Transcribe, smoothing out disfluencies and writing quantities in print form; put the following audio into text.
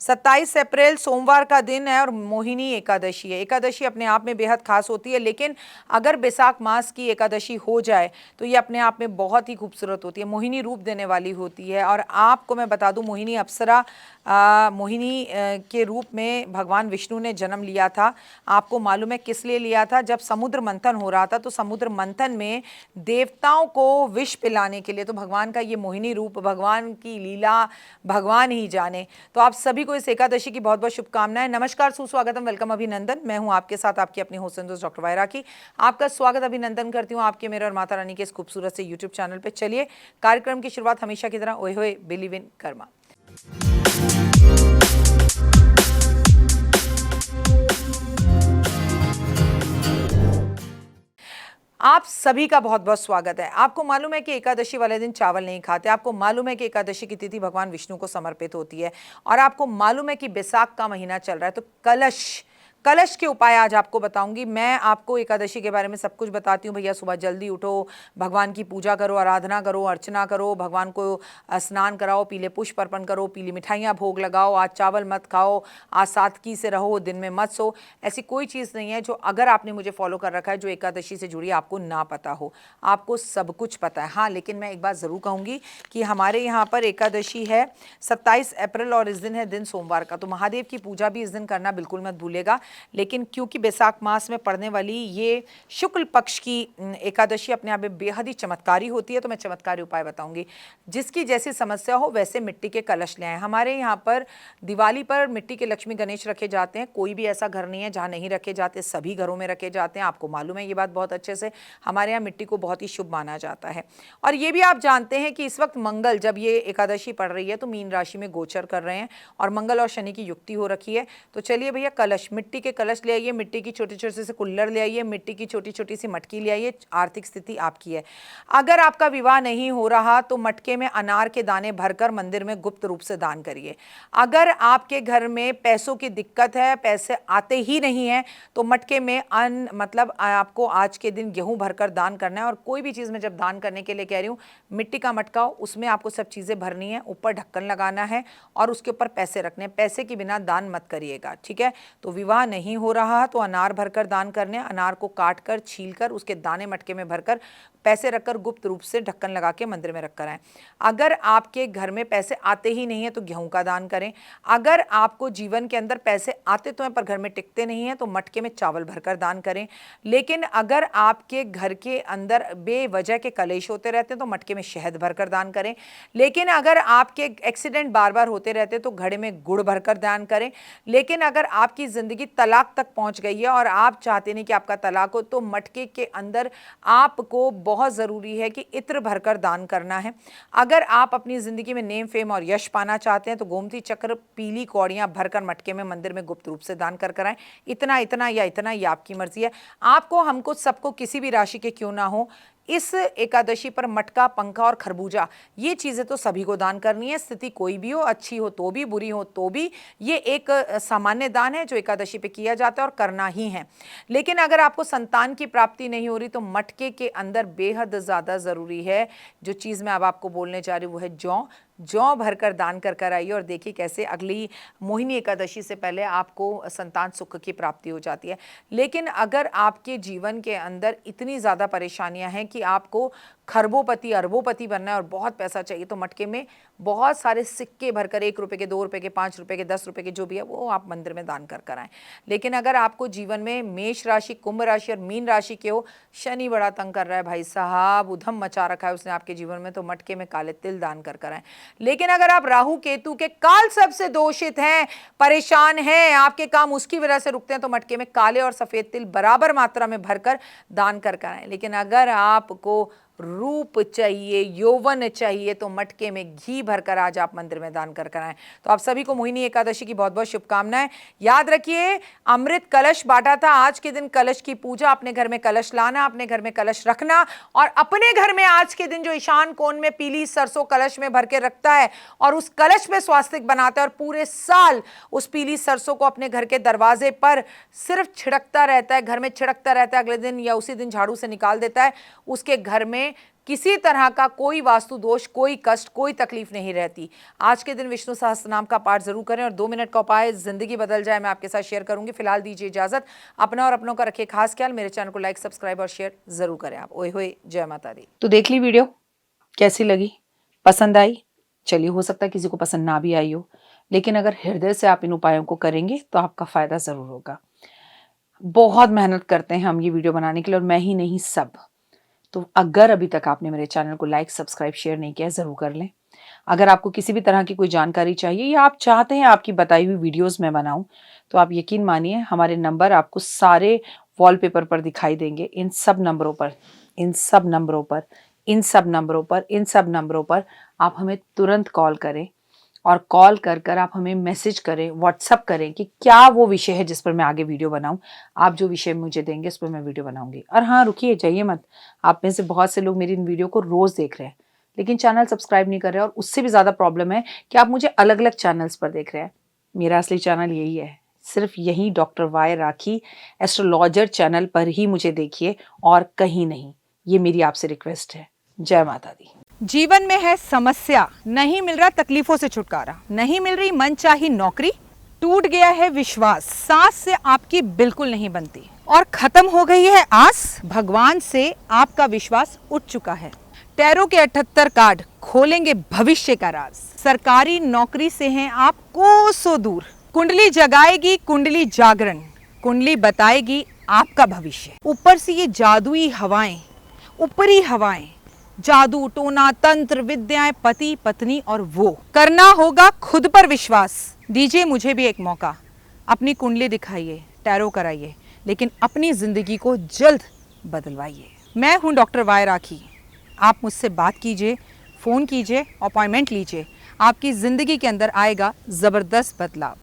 27 अप्रैल सोमवार का दिन है और मोहिनी एकादशी है। एकादशी अपने आप में बेहद खास होती है, लेकिन अगर बैसाख मास की एकादशी हो जाए तो ये अपने आप में बहुत ही खूबसूरत होती है, मोहिनी रूप देने वाली होती है। और आपको मैं बता दूं, मोहिनी अप्सरा मोहिनी के रूप में भगवान विष्णु ने जन्म लिया था। आपको मालूम है किस लिए लिया था? जब समुद्र मंथन हो रहा था तो समुद्र मंथन में देवताओं को विष पिलाने के लिए, तो भगवान का ये मोहिनी रूप, भगवान की लीला भगवान ही जाने। तो आप सभी को इस एकादशी की बहुत बहुत शुभकामनाएं। नमस्कार, सुस्वागतम, वेलकम, अभिनंदन। मैं हूं आपके साथ आपकी अपनी होस्ट दोस्त डॉक्टर वायरा की। आपका स्वागत अभिनंदन करती हूं आपके, मेरे और माता रानी के इस खूबसूरत से यूट्यूब चैनल पे। चलिए कार्यक्रम की शुरुआत हमेशा की तरह ओए होए बिलीव इन कर्मा। आप सभी का बहुत बहुत स्वागत है। आपको मालूम है कि एकादशी वाले दिन चावल नहीं खाते। आपको मालूम है कि एकादशी की तिथि भगवान विष्णु को समर्पित होती है। और आपको मालूम है कि बैसाख का महीना चल रहा है, तो कलश के उपाय आज आपको बताऊंगी। मैं आपको एकादशी के बारे में सब कुछ बताती हूँ। भैया सुबह जल्दी उठो, भगवान की पूजा करो, आराधना करो, अर्चना करो, भगवान को स्नान कराओ, पीले पुष्प अर्पण करो, पीली मिठाइयाँ भोग लगाओ, आज चावल मत खाओ, आज सादगी से रहो, दिन में मत सो। ऐसी कोई चीज़ नहीं है जो, अगर आपने मुझे फॉलो कर रखा है, जो एकादशी से जुड़ी आपको ना पता हो। आपको सब कुछ पता है। हाँ, लेकिन मैं एक बात ज़रूर कहूँगी कि हमारे यहाँ पर एकादशी है 27 अप्रैल और इस दिन है दिन सोमवार का, तो महादेव की पूजा भी इस दिन करना बिल्कुल मत भूलेगा। लेकिन क्योंकि बैसाख मास में पड़ने वाली ये शुक्ल पक्ष की एकादशी अपने आप में बेहद ही चमत्कारी होती है, तो मैं चमत्कारी उपाय बताऊंगी। जिसकी जैसी समस्या हो वैसे मिट्टी के कलश ले आए। हमारे यहाँ पर दिवाली पर मिट्टी के लक्ष्मी गणेश रखे जाते हैं। कोई भी ऐसा घर नहीं है जहाँ नहीं रखे जाते, सभी घरों में रखे जाते हैं। आपको मालूम है ये बात बहुत अच्छे से। हमारे यहाँ मिट्टी को बहुत ही शुभ माना जाता है। और ये भी आप जानते हैं कि इस वक्त मंगल, जब ये एकादशी पड़ रही है, तो मीन राशि में गोचर कर रहे हैं और मंगल और शनि की युक्ति हो रखी है। तो चलिए भैया, कलश, मिट्टी के कलश ले आइए, मिट्टी की छोटी छोटी से कुल्लड़ ले आइए, मिट्टी की छोटी छोटी सी मटकी ले आइए। आर्थिक स्थिति आपकी है। अगर आपका विवाह नहीं हो रहा तो मटके में अनार के दाने भरकर मंदिर में गुप्त रूप से दान करिए। अगर आपके घर में पैसों की दिक्कत है, पैसे आते ही नहीं है, तो मटके में अन्न, मतलब आपको आज के दिन गेहूं भरकर दान करना है। और कोई भी चीज़ में जब दान करने के लिए कह रही हूँ, मिट्टी का मटका हो, उसमें आपको सब चीज़ें भरनी है, ऊपर ढक्कन लगाना है और उसके ऊपर पैसे रखने हैं। पैसे के बिना दान मत करिएगा, ठीक है? तो विवाह नहीं हो रहा तो अनार भरकर दान करने, अनार को काट कर, छील कर, उसके दाने मटके में भरकर पैसे रखकर गुप्त रूप से ढक्कन लगा के मंदिर में रखकर आएं। अगर आपके घर में पैसे आते ही नहीं है तो गेहूं का दान करें। अगर आपको जीवन के अंदर पैसे आते तो हैं पर घर में टिकते नहीं हैं, तो मटके में चावल भरकर दान करें। लेकिन अगर आपके घर के अंदर बेवजह के कलेश होते रहते हैं तो मटके में शहद भरकर दान करें। लेकिन अगर आपके एक्सीडेंट बार बार होते रहते तो घड़े में गुड़ भरकर दान करें। लेकिन अगर आपकी ज़िंदगी तलाक तक पहुंच गई है और आप चाहते नहीं कि आपका तलाक हो, तो मटके के अंदर आपको बहुत ज़रूरी है कि इत्र भरकर दान करना है। अगर आप अपनी ज़िंदगी में नेम, फेम और यश पाना चाहते हैं तो गोमती चक्र, पीली कौड़ियाँ भरकर मटके में मंदिर में गुप्त रूप से दान कर कराएं। इतना इतना या इतना, ये आपकी मर्जी है। आपको, हमको, सबको, किसी भी राशि के क्यों ना हो, इस एकादशी पर मटका, पंखा और खरबूजा, ये चीज़ें तो सभी को दान करनी है। स्थिति कोई भी हो, अच्छी हो तो भी, बुरी हो तो भी, ये एक सामान्य दान है जो एकादशी पे किया जाता है और करना ही है। लेकिन अगर आपको संतान की प्राप्ति नहीं हो रही तो मटके के अंदर बेहद ज़्यादा ज़रूरी है, जो चीज़ मैं अब आपको बोलने जा रही हूँ वो है जौ भरकर दान कर आइए और देखिए कैसे अगली मोहिनी एकादशी से पहले आपको संतान सुख की प्राप्ति हो जाती है। लेकिन अगर आपके जीवन के अंदर इतनी ज़्यादा परेशानियां हैं कि आपको खरबोपति, अरबोपति बनना है और बहुत पैसा चाहिए, तो मटके में बहुत सारे सिक्के भरकर, 1 रुपये के, 2 रुपये के, 5 रुपये के, 10 रुपये के, जो भी है वो आप मंदिर में दान कर कराएं। लेकिन अगर आपको जीवन में मेष राशि, कुंभ राशि और मीन राशि के हो, शनि बड़ा तंग कर रहा है भाई साहब, उधम मचा रखा है उसने आपके जीवन में, तो मटके में काले तिल दान कर कराएं। लेकिन अगर आप राहु केतु के काल सबसे दोषित हैं, परेशान हैं, आपके काम उसकी वजह से रुकते हैं, तो मटके में काले और सफेद तिल बराबर मात्रा में भरकर दान कर कराएं। लेकिन अगर आपको रूप चाहिए, यौवन चाहिए, तो मटके में घी भरकर आज आप मंदिर में दान कर कराएं। तो आप सभी को मोहिनी एकादशी की बहुत बहुत शुभकामनाएं। याद रखिए, अमृत कलश बांटा था, आज के दिन कलश की पूजा, अपने घर में कलश लाना, अपने घर में कलश रखना, और अपने घर में आज के दिन जो ईशान कोण में पीली सरसों कलश में भर के रखता है और उस कलश में स्वास्तिक बनाता है और पूरे साल उस पीली सरसों को अपने घर के दरवाजे पर सिर्फ छिड़कता रहता है, घर में छिड़कता रहता है, अगले दिन या उसी दिन झाड़ू से निकाल देता है, उसके घर में किसी तरह का कोई वास्तु दोष, कोई कष्ट, कोई तकलीफ नहीं रहती। आज के दिन विष्णु सहस्त्रनाम का पाठ जरूर करें और 2 मिनट का उपाय जिंदगी बदल जाए मैं आपके साथ शेयर करूंगी। फिलहाल दीजिए इजाजत, अपना और अपनों का रखिए खास ख्याल। मेरे चैनल को लाइक, सब्सक्राइब और शेयर जरूर करें आप। ओए होए, जय माता दी। तो देख ली वीडियो, कैसी लगी, पसंद आई? चलिए, हो सकता है किसी को पसंद ना भी आई हो, लेकिन अगर हृदय से आप इन उपायों को करेंगे तो आपका फायदा जरूर होगा। बहुत मेहनत करते हैं हम ये वीडियो बनाने के लिए, और मैं ही नहीं, सब। तो अगर अभी तक आपने मेरे चैनल को लाइक, सब्सक्राइब, शेयर नहीं किया, जरूर कर लें। अगर आपको किसी भी तरह की कोई जानकारी चाहिए या आप चाहते हैं आपकी बताई हुई वीडियोस मैं बनाऊं, तो आप यकीन मानिए हमारे नंबर आपको सारे वॉलपेपर पर दिखाई देंगे। इन सब नंबरों पर, इन सब नंबरों पर, इन सब नंबरों पर, इन सब नंबरों पर आप हमें तुरंत कॉल करें, और कॉल कर कर आप हमें मैसेज करें, व्हाट्सअप करें कि क्या वो विषय है जिस पर मैं आगे वीडियो बनाऊं। आप जो विषय मुझे देंगे उस पर मैं वीडियो बनाऊंगी। और हाँ, रुकिए, जाइए मत। आप में से बहुत से लोग मेरी इन वीडियो को रोज़ देख रहे हैं, लेकिन चैनल सब्सक्राइब नहीं कर रहे हैं, और उससे भी ज़्यादा प्रॉब्लम है कि आप मुझे अलग अलग चैनल्स पर देख रहे हैं। मेरा असली चैनल यही है, सिर्फ यही डॉक्टर वाई राखी एस्ट्रोलॉजर चैनल पर ही मुझे देखिए, और कहीं नहीं। ये मेरी आपसे रिक्वेस्ट है। जय माता दी। जीवन में है समस्या, नहीं मिल रहा तकलीफों से छुटकारा, नहीं मिल रही मनचाही नौकरी, टूट गया है विश्वास, सांस से आपकी बिल्कुल नहीं बनती, और खत्म हो गई है आस, भगवान से आपका विश्वास उठ चुका है। टैरो के 78 कार्ड खोलेंगे भविष्य का राज। सरकारी नौकरी से हैं आप कोसों दूर, कुंडली जगाएगी कुंडली जागरण, कुंडली बताएगी आपका भविष्य। ऊपर से ये जादुई हवाएं, ऊपरी हवाएं, जादू टोना तंत्र विद्याएं, पति पत्नी और वो, करना होगा खुद पर विश्वास। दीजिए मुझे भी एक मौका, अपनी कुंडली दिखाइए, टैरो कराइए, लेकिन अपनी जिंदगी को जल्द बदलवाइए। मैं हूं डॉक्टर वाई राखी। आप मुझसे बात कीजिए, फ़ोन कीजिए, अपॉइंटमेंट लीजिए, आपकी ज़िंदगी के अंदर आएगा ज़बरदस्त बदलाव।